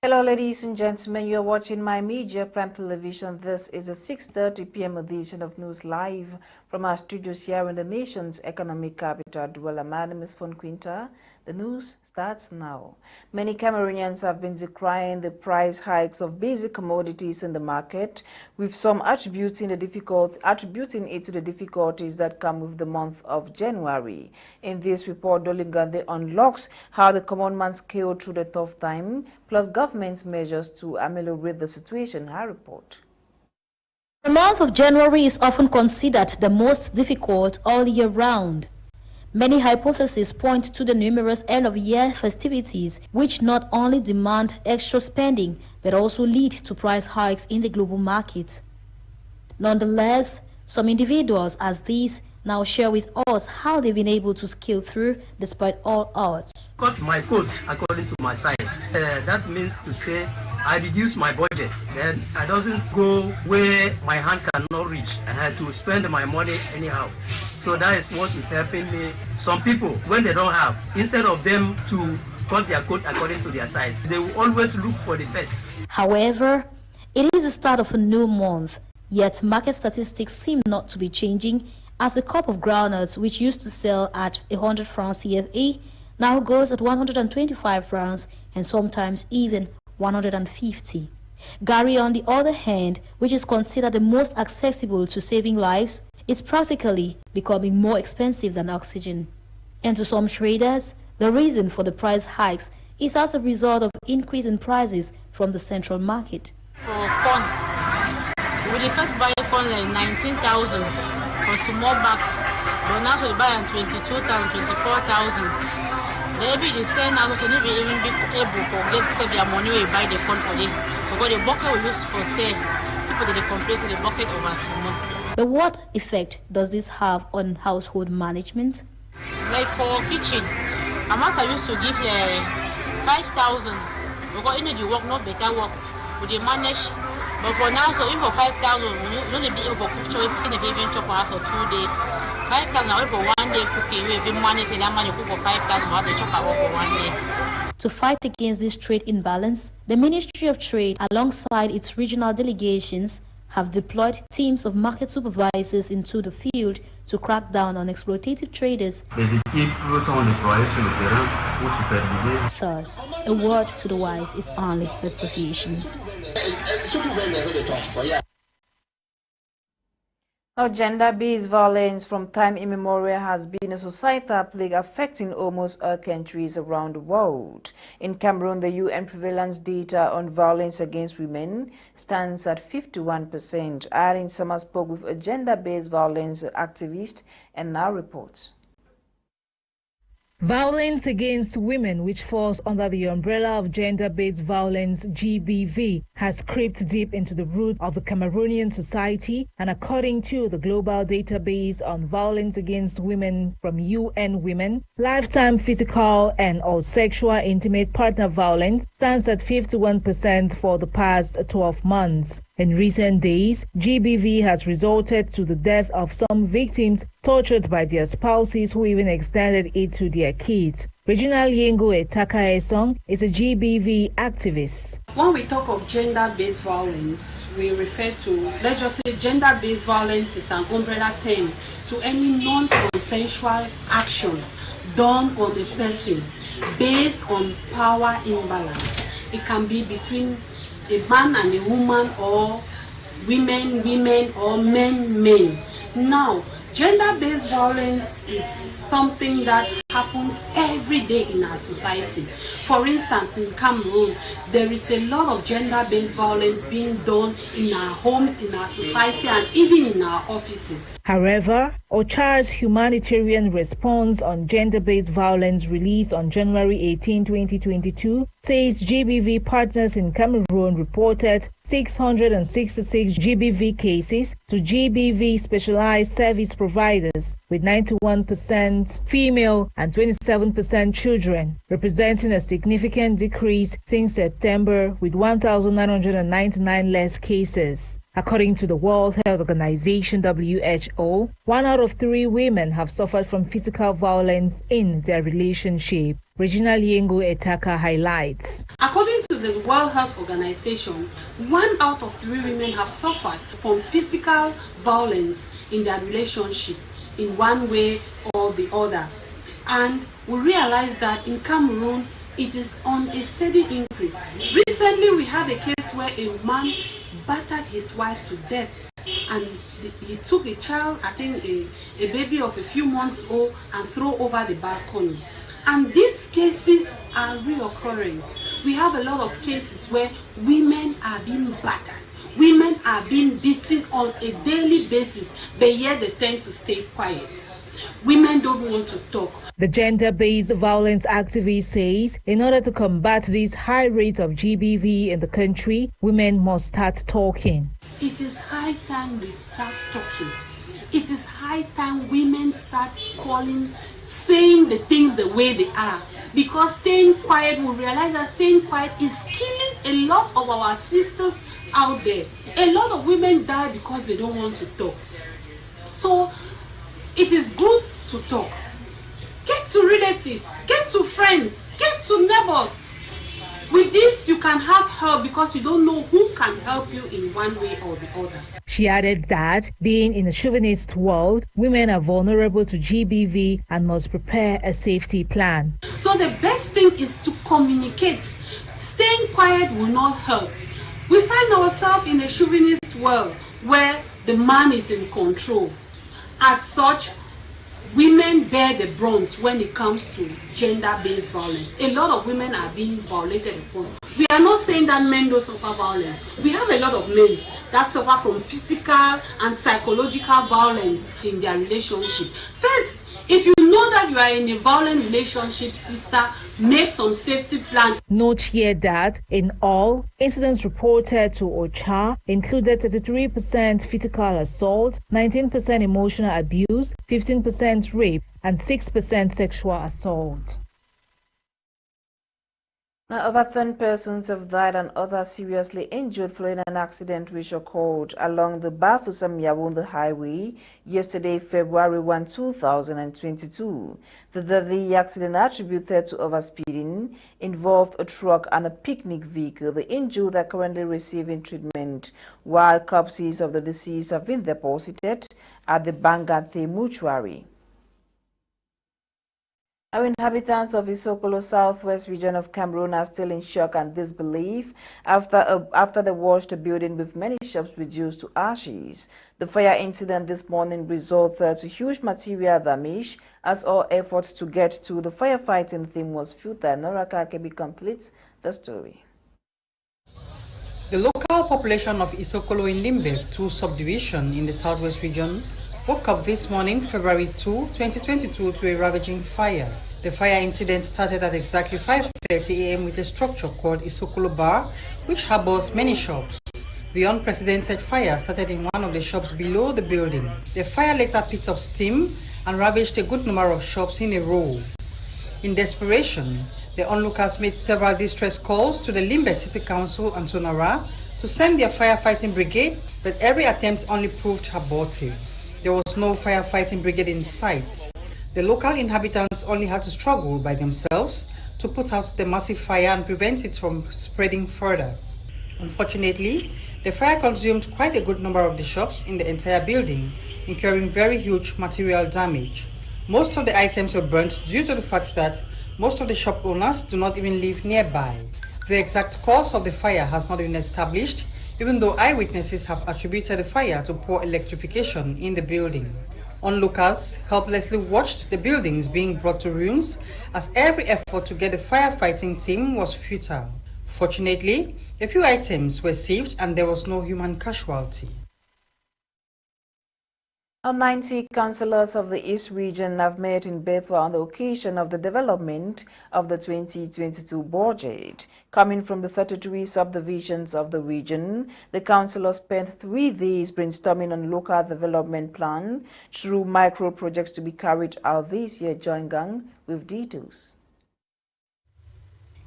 Hello ladies and gentlemen, you are watching My Media Prime Television. This is a 6:30 p.m. edition of News Live from our studios here in the nation's economic capital, Douala. My name is Fon Quiter. The news starts now. Many Cameroonians have been decrying the price hikes of basic commodities in the market, with some attributing it to the difficulties that come with the month of January. In this report, Dolingande unlocks how the common man scaled through the tough time, plus government's measures to ameliorate the situation. Her report. The month of January is often considered the most difficult all year round. Many hypotheses point to the numerous end-of-year festivities, which not only demand extra spending, but also lead to price hikes in the global market. Nonetheless, some individuals as these now share with us how they've been able to scale through despite all odds. Cut my coat according to my size. That means to say I reduce my budget. Then I doesn't go where my hand cannot reach. I had to spend my money anyhow. So that is what is helping me. Some people, when they don't have, instead of them to cut their coat according to their size, they will always look for the best. However, it is the start of a new month, yet market statistics seem not to be changing, as the cup of groundnuts, which used to sell at 100 francs CFA, now goes at 125 francs and sometimes even 150. Gary, on the other hand, which is considered the most accessible to saving lives, is practically becoming more expensive than oxygen. And to some traders, the reason for the price hikes is as a result of increase in prices from the central market. For corn, we the first buy corn like 19,000 for small bag, but now we buy 22,000, 24,000. Maybe the same now we never even be able to get save your money when you buy the corn for them. Because the bucket we use for sale, people they complain the bucket over sumo. But what effect does this have on household management? Like for kitchen, a month I used to give 5,000 because the work not better work. We they manage, but for now, so even for 5,000, you only be able to cook if you even chop house for 2 days. 5,000 only for 1 day cooking. You even manage that money cook for 5,000, but they chop out for 1 day. To fight against this trade imbalance, the Ministry of Trade, alongside its regional delegations, have deployed teams of market supervisors into the field to crack down on exploitative traders. Thus, a word to the wise is only but sufficient. Now, gender-based violence from time immemorial has been a societal plague affecting almost all countries around the world. In Cameroon, the UN prevalence data on violence against women stands at 51%. Eileen Summer spoke with a gender-based violence activist and now reports. Violence against women, which falls under the umbrella of gender-based violence (GBV), has crept deep into the root of the Cameroonian society, and according to the Global Database on Violence Against Women from UN Women, lifetime physical and/or sexual intimate partner violence stands at 51% for the past 12 months. In recent days, GBV has resulted to the death of some victims tortured by their spouses who even extended it to their kids. Regional Ewane Eli is a GBV activist. When we talk of gender-based violence, we refer to, let's just say gender-based violence is an umbrella term to any non-consensual action done on a person based on power imbalance. It can be between a man and a woman, or women or men. Now, gender-based violence is something that happens every day in our society. For instance, in Cameroon, there is a lot of gender-based violence being done in our homes, in our society, and even in our offices. However, OCHA's humanitarian response on gender-based violence released on January 18, 2022, says GBV partners in Cameroon reported 666 GBV cases to GBV specialized service providers, with 91% female and 27% children, representing a significant decrease since September, with 1,999 less cases. According to the World Health Organization (WHO), 1 out of 3 women have suffered from physical violence in their relationship. Regional Ewane Eli highlights. According to the World Health Organization, 1 out of 3 women have suffered from physical violence in their relationship in one way or the other. And we realize that in Cameroon, it is on a steady increase. Recently, we had a case where a man battered his wife to death, and he took a child, I think a baby of a few months old, and threw over the balcony. And these cases are reoccurrent. We have a lot of cases where women are being battered. Women are being beaten on a daily basis, but yet they tend to stay quiet. Women don't want to talk. The gender-based violence activist says in order to combat these high rates of GBV in the country, women must start talking. It is high time we start talking. It is high time women start calling, saying the things the way they are. Because staying quiet, we realize that staying quiet is killing a lot of our sisters out there. A lot of women die because they don't want to talk. So it is good to talk. Get to relatives, get to friends, get to neighbors. With this, you can have help because you don't know who can help you in one way or the other. She added that, being in a chauvinist world, women are vulnerable to GBV and must prepare a safety plan. So the best thing is to communicate. Staying quiet will not help. We find ourselves in a chauvinist world where the man is in control. As such, women bear the brunt when it comes to gender-based violence. A lot of women are being violated upon. We are not saying that men don't suffer violence. We have a lot of men that suffer from physical and psychological violence in their relationship. First, if you know that you are in a violent relationship, sister, make some safety plan. Note here that in all, incidents reported to OCHA included 33% physical assault, 19% emotional abuse, 15% rape, and 6% sexual assault. Now, over 10 persons have died and others seriously injured following an accident which occurred along the Bafoussam-Yaoundé highway yesterday, February 1, 2022. The deadly accident attributed to overspeeding involved a truck and a picnic vehicle. The injured are currently receiving treatment, while corpses of the deceased have been deposited at the Bangate mortuary. Our inhabitants of Isokolo southwest region of Cameroon are still in shock and disbelief after they watched a building with many shops reduced to ashes. The fire incident this morning resulted to huge material damage as all efforts to get to the firefighting team was futile. Noraka Kebi completes the story. The local population of Isokolo in Limbe 2 subdivision in the southwest region woke up this morning, February 2, 2022, to a ravaging fire. The fire incident started at exactly 5:30 a.m. with a structure called Isokolo Bar, which harbors many shops. The unprecedented fire started in one of the shops below the building. The fire later picked up steam and ravaged a good number of shops in a row. In desperation, the onlookers made several distress calls to the Limbe City Council and Sonara to send their firefighting brigade, but every attempt only proved abortive. There was no firefighting brigade in sight. The local inhabitants only had to struggle by themselves to put out the massive fire and prevent it from spreading further. Unfortunately, the fire consumed quite a good number of the shops in the entire building, incurring very huge material damage. Most of the items were burnt due to the fact that most of the shop owners do not even live nearby. The exact cause of the fire has not been established, even though eyewitnesses have attributed the fire to poor electrification in the building. Onlookers helplessly watched the buildings being brought to ruins as every effort to get the firefighting team was futile. Fortunately, a few items were saved and there was no human casualty. 90 councillors of the East region have met in Bethwa on the occasion of the development of the 2022 budget. Coming from the 33 subdivisions of the region, the councillors spent 3 days brainstorming on local development plan through micro projects to be carried out this year. Nsungkikang with details.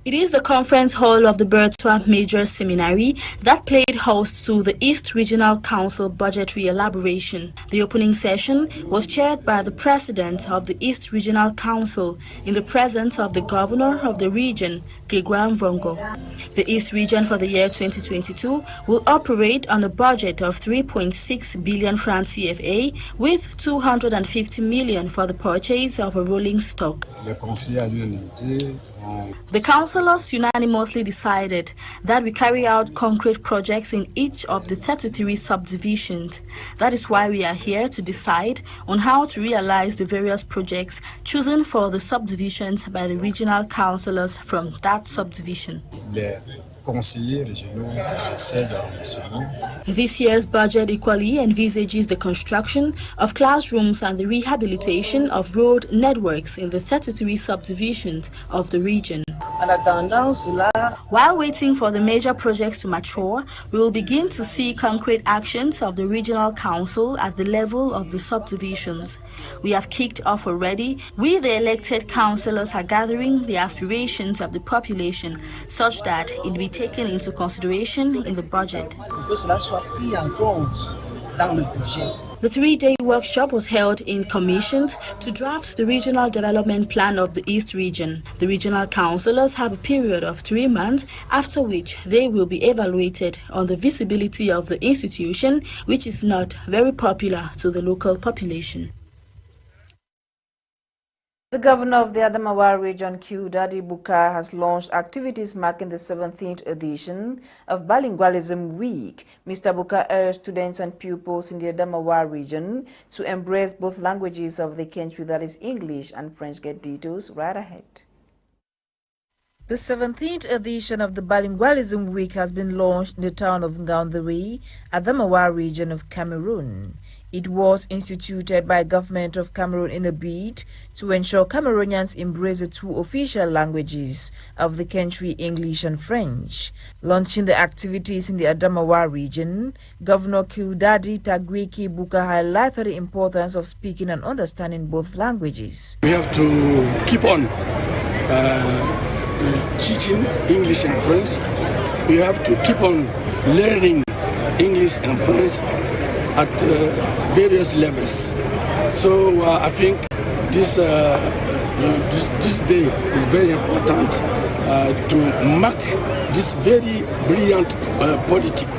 It is the conference hall of the Bertwa Major Seminary that played host to the East Regional Council budgetary elaboration. The opening session was chaired by the President of the East Regional Council in the presence of the Governor of the region, Gregoire Vongo. The East region for the year 2022 will operate on a budget of 3.6 billion francs CFA with 250 million for the purchase of a rolling stock. The councillors unanimously decided that we carry out concrete projects in each of the 33 subdivisions. That is why we are here to decide on how to realize the various projects chosen for the subdivisions by the regional councillors from that subdivision. This year's budget equally envisages the construction of classrooms and the rehabilitation of road networks in the 33 subdivisions of the region. While waiting for the major projects to mature, we will begin to see concrete actions of the regional council at the level of the subdivisions. We have kicked off already. We, the elected councillors, are gathering the aspirations of the population such that it be taken into consideration in the budget. The three-day workshop was held in commissions to draft the regional development plan of the East region. The regional councillors have a period of 3 months, after which they will be evaluated on the visibility of the institution, which is not very popular to the local population. The governor of the Adamawa region, Dadi Bukar, has launched activities marking the 17th edition of Bilingualism Week. Mr. Bukar urged students and pupils in the Adamawa region to embrace both languages of the country, that is English and French. Get details right ahead. The 17th edition of the Bilingualism Week has been launched in the town of Ngaoundéré, Adamawa region of Cameroon. It was instituted by government of Cameroon in a bid to ensure Cameroonians embrace the two official languages of the country, English and French. Launching the activities in the Adamawa region, Governor Dadi Tagwiki Bukar highlighted the importance of speaking and understanding both languages. We have to keep on teaching English and French. We have to keep on learning English and French at various levels. So I think this day is very important to mark this very brilliant politic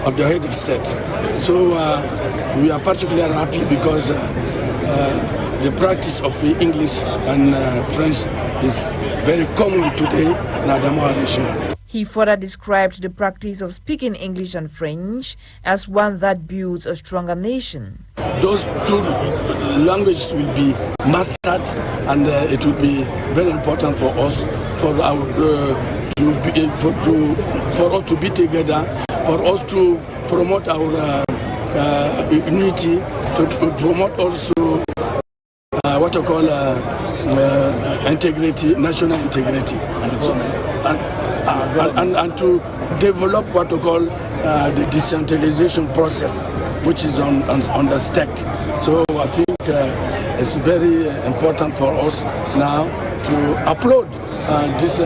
of the head of state. So we are particularly happy because the practice of English and French is very common today in Adamawa region. He further described the practice of speaking English and French as one that builds a stronger nation. Those two languages will be mastered, and it will be very important for us, for us to be together, for us to promote our unity, to promote also what I call integrity, national integrity. And to develop what we call the decentralization process, which is on the stack. So I think it's very important for us now to applaud this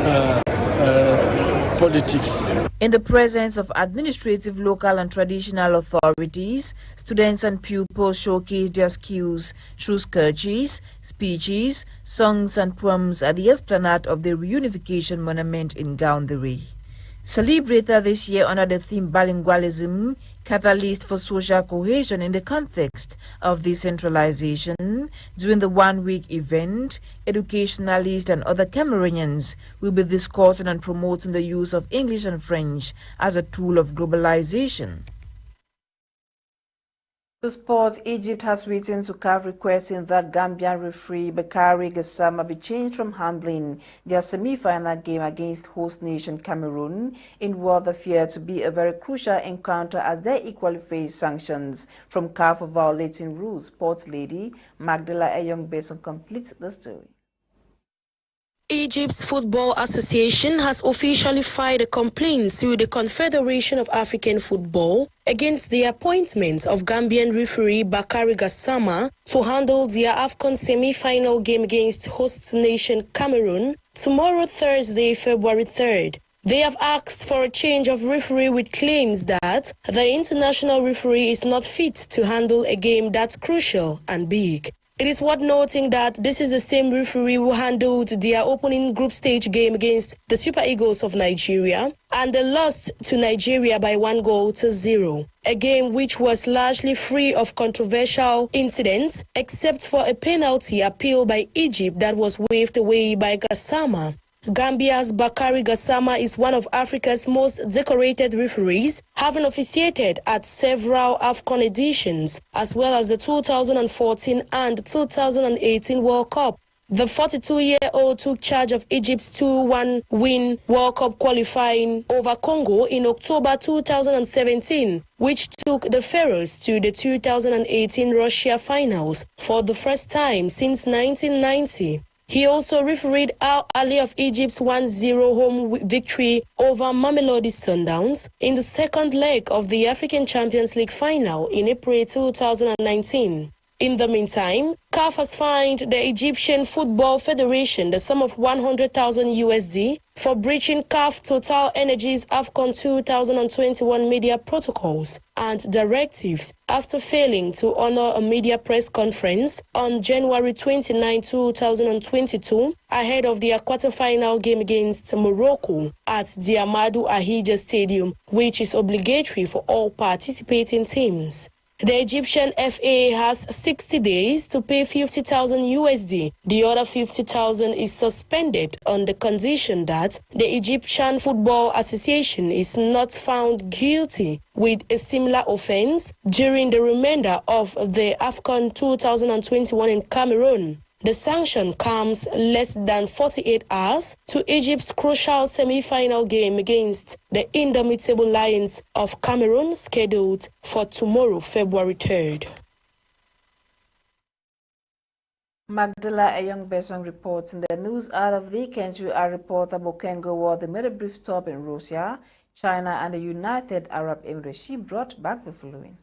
politics. In the presence of administrative, local and traditional authorities, students and pupils showcased their skills through sketches, speeches, songs and poems at the esplanade of the Reunification Monument in Ngaoundéré. Celebrated this year under the theme Bilingualism, catalyst for social cohesion in the context of decentralization. During the one-week event, educationalists and other Cameroonians will be discussing and promoting the use of English and French as a tool of globalization. To sports, Egypt has written to CAF requesting that Gambian referee Bakary Gassama be changed from handling their semi-final game against host nation Cameroon in what appeared to be a very crucial encounter, as they equally face sanctions from CAF for violating rules. Sports lady Magdala Eyong-Besson completes the story. Egypt's Football Association has officially filed a complaint to the Confederation of African Football against the appointment of Gambian referee Bakary Gassama to handle their AFCON semi-final game against host nation Cameroon tomorrow, Thursday, February 3rd. They have asked for a change of referee with claims that the international referee is not fit to handle a game that's crucial and big. It is worth noting that this is the same referee who handled their opening group stage game against the Super Eagles of Nigeria, and they lost to Nigeria by 1-0, a game which was largely free of controversial incidents, except for a penalty appeal by Egypt that was waved away by Gassama. Gambia's Bakary Gassama is one of Africa's most decorated referees, having officiated at several AFCON editions, as well as the 2014 and 2018 World Cup. The 42-year-old took charge of Egypt's 2-1 win World Cup qualifying over Congo in October 2017, which took the Pharaohs to the 2018 Russia finals for the first time since 1990. He also refereed Al Ahly of Egypt's 1-0 home victory over Mamelodi Sundowns in the second leg of the African Champions League final in April 2019. In the meantime, CAF has fined the Egyptian Football Federation the sum of $100,000 for breaching CAF Total Energies AFCON 2021 media protocols and directives after failing to honor a media press conference on January 29, 2022, ahead of their quarter-final game against Morocco at the Amadou Ahidja Stadium, which is obligatory for all participating teams. The Egyptian FA has 60 days to pay $50,000. The other $50,000 is suspended on the condition that the Egyptian Football Association is not found guilty with a similar offense during the remainder of the AFCON 2021 in Cameroon. The sanction comes less than 48 hours to Egypt's crucial semi-final game against the indomitable Lions of Cameroon, scheduled for tomorrow, February 3rd. Magdala Eyong-Besong reports. In the news out of the country, our reporter Bokengo Ward made a brief stop in Russia, China, and the United Arab Emirates. She brought back the following.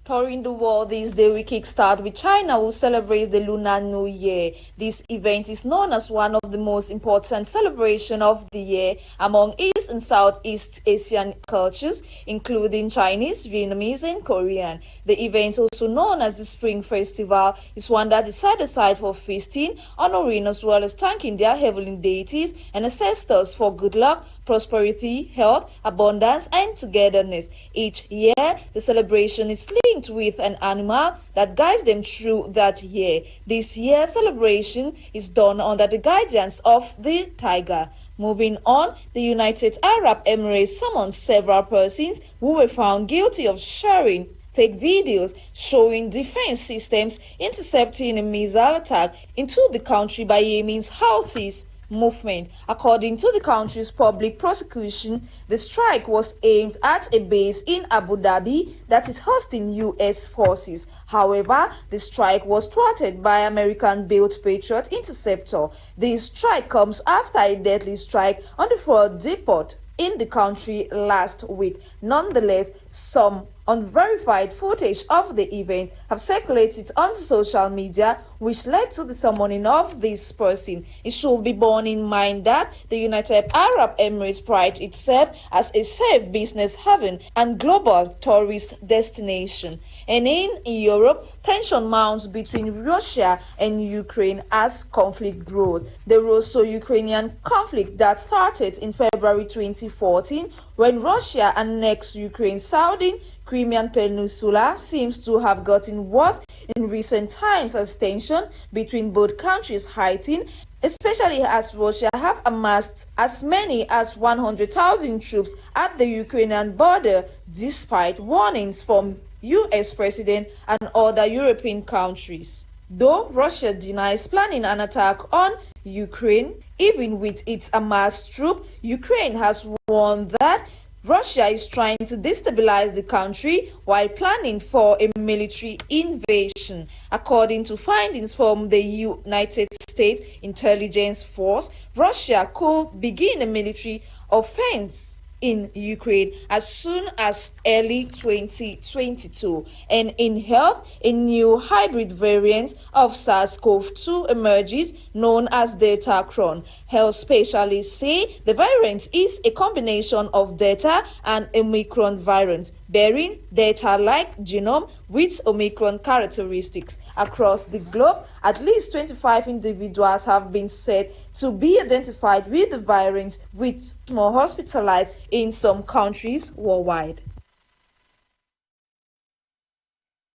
Touring the world this day, we kickstart with China, who celebrates the Lunar New Year. This event is known as one of the most important celebrations of the year among East and Southeast Asian cultures, including Chinese, Vietnamese, and Korean. The event, also known as the Spring Festival, is one that is set aside for feasting, honoring as well as thanking their heavenly deities and ancestors for good luck, prosperity, health, abundance, and togetherness. Each year, the celebration is linked with an animal that guides them through that year. This year's celebration is done under the guidance of the tiger. Moving on, the United Arab Emirates summoned several persons who were found guilty of sharing fake videos showing defense systems intercepting a missile attack into the country by Yemen's Houthis movement. According to the country's public prosecution, the strike was aimed at a base in Abu Dhabi that is hosting U.S. forces. However, the strike was thwarted by American-built Patriot interceptor. The strike comes after a deadly strike on the Ford depot in the country last week. Nonetheless, some unverified footage of the event have circulated on social media, which led to the summoning of this person. It should be borne in mind that the United Arab Emirates prides itself as a safe business haven and global tourist destination. And in Europe, tension mounts between Russia and Ukraine as conflict grows. The Russo-Ukrainian conflict that started in February 2014 when Russia annexed Ukraine's southern Crimean Peninsula seems to have gotten worse in recent times as tension between both countries heightened, especially as Russia have amassed as many as 100,000 troops at the Ukrainian border, despite warnings from U.S. President and other European countries. Though Russia denies planning an attack on Ukraine, even with its amassed troops, Ukraine has warned that Russia is trying to destabilize the country while planning for a military invasion. According to findings from the United States Intelligence Force, Russia could begin a military offense in Ukraine as soon as early 2022. And in health, a new hybrid variant of SARS-CoV-2 emerges known as Delta Cron. Health specialists say the variant is a combination of Delta and Omicron variant. bearing Delta-like genome with Omicron characteristics. Across the globe, at least 25 individuals have been said to be identified with the variant, with more hospitalized in some countries worldwide.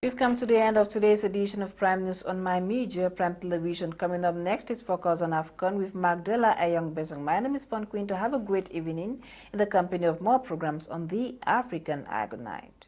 We've come to the end of today's edition of Prime News on My Media, Prime Television. Coming up next is Focus on AFCON with Magdala Ayong-Besong. My name is Fon Quiter. Have a great evening in the company of more programs on the African Eye. Good night.